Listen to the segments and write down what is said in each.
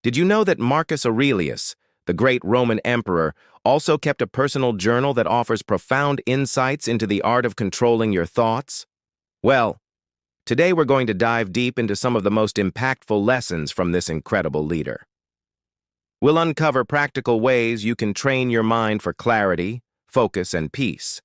Did you know that Marcus Aurelius, the great Roman emperor, also kept a personal journal that offers profound insights into the art of controlling your thoughts? Well, today we're going to dive deep into some of the most impactful lessons from this incredible leader. We'll uncover practical ways you can train your mind for clarity, focus, and peace.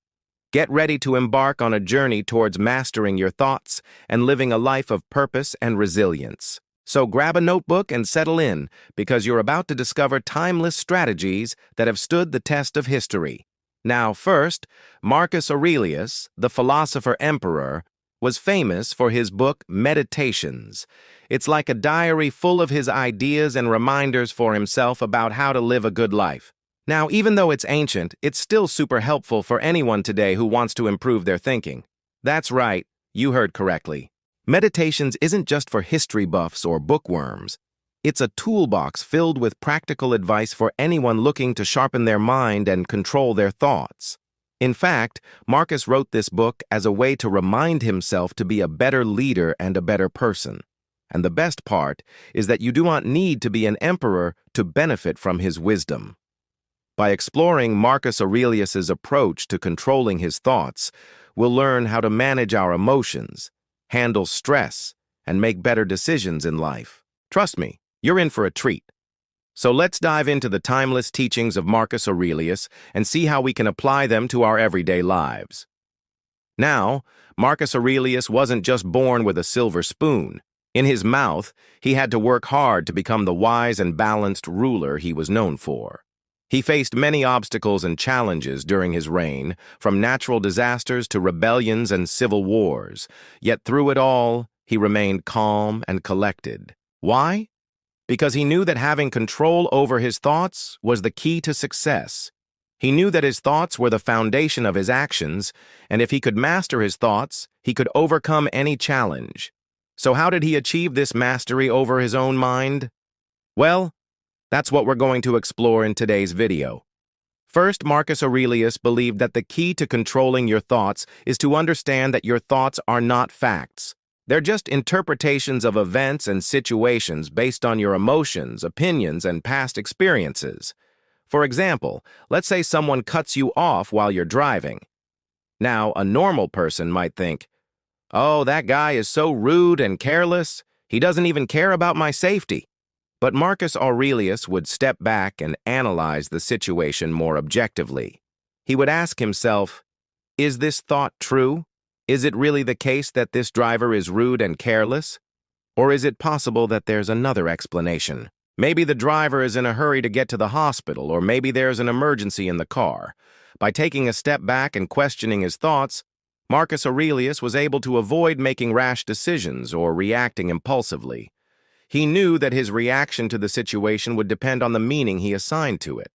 Get ready to embark on a journey towards mastering your thoughts and living a life of purpose and resilience. So grab a notebook and settle in, because you're about to discover timeless strategies that have stood the test of history. Now, first, Marcus Aurelius, the philosopher-emperor, was famous for his book Meditations. It's like a diary full of his ideas and reminders for himself about how to live a good life. Now, even though it's ancient, it's still super helpful for anyone today who wants to improve their thinking. That's right, you heard correctly. Meditations isn't just for history buffs or bookworms. It's a toolbox filled with practical advice for anyone looking to sharpen their mind and control their thoughts. In fact, Marcus wrote this book as a way to remind himself to be a better leader and a better person. And the best part is that you do not need to be an emperor to benefit from his wisdom. By exploring Marcus Aurelius's approach to controlling his thoughts, we'll learn how to manage our emotions, handle stress, and make better decisions in life. Trust me, you're in for a treat. So let's dive into the timeless teachings of Marcus Aurelius and see how we can apply them to our everyday lives. Now, Marcus Aurelius wasn't just born with a silver spoon. In his mouth, he had to work hard to become the wise and balanced ruler he was known for. He faced many obstacles and challenges during his reign, from natural disasters to rebellions and civil wars. Yet through it all, he remained calm and collected. Why? Because he knew that having control over his thoughts was the key to success. He knew that his thoughts were the foundation of his actions, and if he could master his thoughts, he could overcome any challenge. So how did he achieve this mastery over his own mind? Well, that's what we're going to explore in today's video. First, Marcus Aurelius believed that the key to controlling your thoughts is to understand that your thoughts are not facts. They're just interpretations of events and situations based on your emotions, opinions, and past experiences. For example, let's say someone cuts you off while you're driving. Now, a normal person might think, "Oh, that guy is so rude and careless. He doesn't even care about my safety." But Marcus Aurelius would step back and analyze the situation more objectively. He would ask himself, is this thought true? Is it really the case that this driver is rude and careless? Or is it possible that there's another explanation? Maybe the driver is in a hurry to get to the hospital, or maybe there's an emergency in the car. By taking a step back and questioning his thoughts, Marcus Aurelius was able to avoid making rash decisions or reacting impulsively. He knew that his reaction to the situation would depend on the meaning he assigned to it.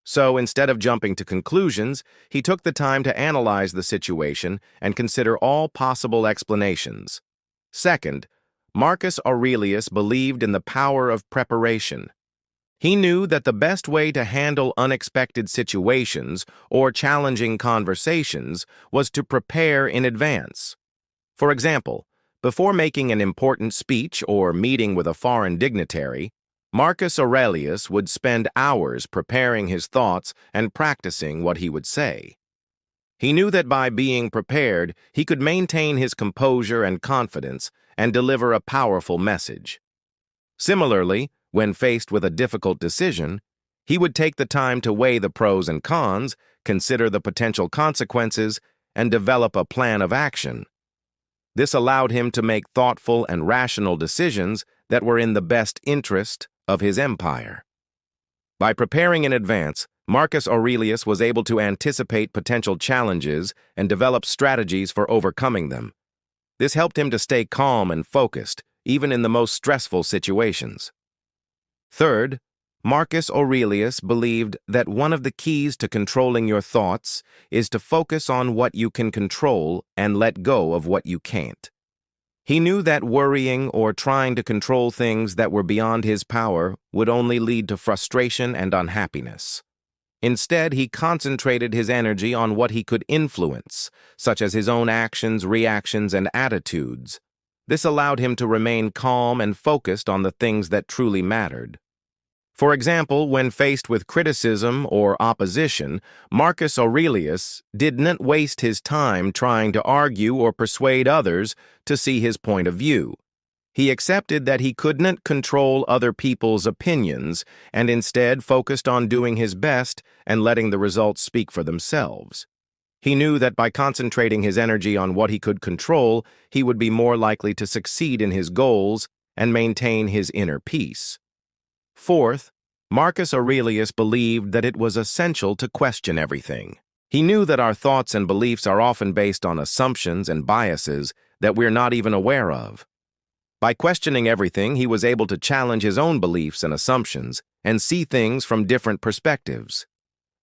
So instead of jumping to conclusions, he took the time to analyze the situation and consider all possible explanations. Second, Marcus Aurelius believed in the power of preparation. He knew that the best way to handle unexpected situations or challenging conversations was to prepare in advance. For example, before making an important speech or meeting with a foreign dignitary, Marcus Aurelius would spend hours preparing his thoughts and practicing what he would say. He knew that by being prepared, he could maintain his composure and confidence and deliver a powerful message. Similarly, when faced with a difficult decision, he would take the time to weigh the pros and cons, consider the potential consequences, and develop a plan of action. This allowed him to make thoughtful and rational decisions that were in the best interest of his empire. By preparing in advance, Marcus Aurelius was able to anticipate potential challenges and develop strategies for overcoming them. This helped him to stay calm and focused, even in the most stressful situations. Third, Marcus Aurelius believed that one of the keys to controlling your thoughts is to focus on what you can control and let go of what you can't. He knew that worrying or trying to control things that were beyond his power would only lead to frustration and unhappiness. Instead, he concentrated his energy on what he could influence, such as his own actions, reactions, and attitudes. This allowed him to remain calm and focused on the things that truly mattered. For example, when faced with criticism or opposition, Marcus Aurelius didn't waste his time trying to argue or persuade others to see his point of view. He accepted that he couldn't control other people's opinions and instead focused on doing his best and letting the results speak for themselves. He knew that by concentrating his energy on what he could control, he would be more likely to succeed in his goals and maintain his inner peace. Fourth, Marcus Aurelius believed that it was essential to question everything. He knew that our thoughts and beliefs are often based on assumptions and biases that we're not even aware of. By questioning everything, he was able to challenge his own beliefs and assumptions and see things from different perspectives.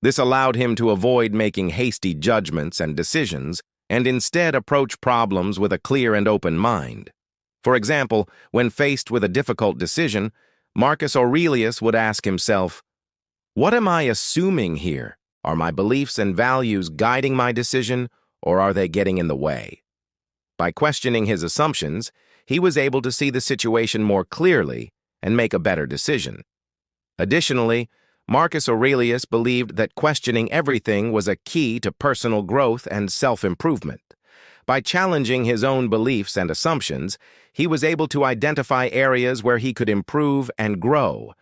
This allowed him to avoid making hasty judgments and decisions and instead approach problems with a clear and open mind. For example, when faced with a difficult decision, Marcus Aurelius would ask himself, "What am I assuming here? Are my beliefs and values guiding my decision, or are they getting in the way?" By questioning his assumptions, he was able to see the situation more clearly and make a better decision. Additionally, Marcus Aurelius believed that questioning everything was a key to personal growth and self-improvement. By challenging his own beliefs and assumptions, he was able to identify areas where he could improve and grow.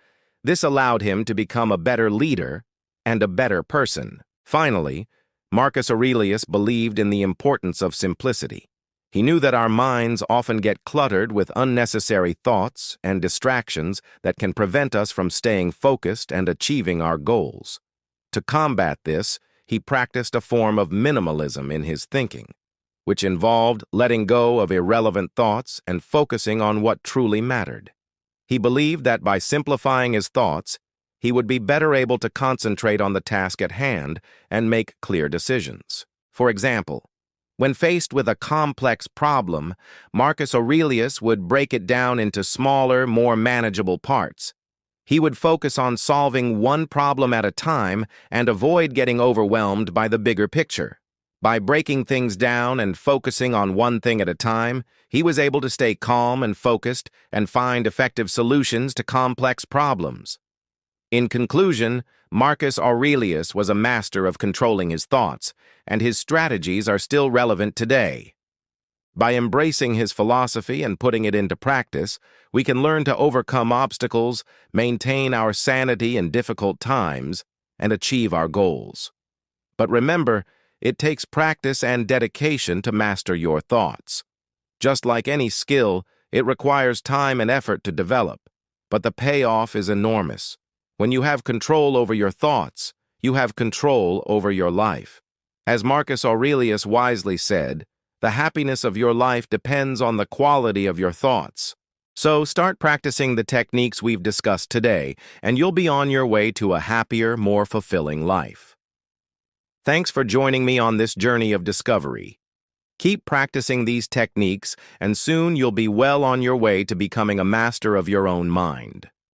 This allowed him to become a better leader and a better person. Finally, Marcus Aurelius believed in the importance of simplicity. He knew that our minds often get cluttered with unnecessary thoughts and distractions that can prevent us from staying focused and achieving our goals. To combat this, he practiced a form of minimalism in his thinking, which involved letting go of irrelevant thoughts and focusing on what truly mattered. He believed that by simplifying his thoughts, he would be better able to concentrate on the task at hand and make clear decisions. For example, when faced with a complex problem, Marcus Aurelius would break it down into smaller, more manageable parts. He would focus on solving one problem at a time and avoid getting overwhelmed by the bigger picture. By breaking things down and focusing on one thing at a time, he was able to stay calm and focused and find effective solutions to complex problems. In conclusion, Marcus Aurelius was a master of controlling his thoughts, and his strategies are still relevant today. By embracing his philosophy and putting it into practice, we can learn to overcome obstacles, maintain our sanity in difficult times, and achieve our goals. But remember, it takes practice and dedication to master your thoughts. Just like any skill, it requires time and effort to develop, but the payoff is enormous. When you have control over your thoughts, you have control over your life. As Marcus Aurelius wisely said, the happiness of your life depends on the quality of your thoughts. So start practicing the techniques we've discussed today, and you'll be on your way to a happier, more fulfilling life. Thanks for joining me on this journey of discovery. Keep practicing these techniques, and soon you'll be well on your way to becoming a master of your own mind.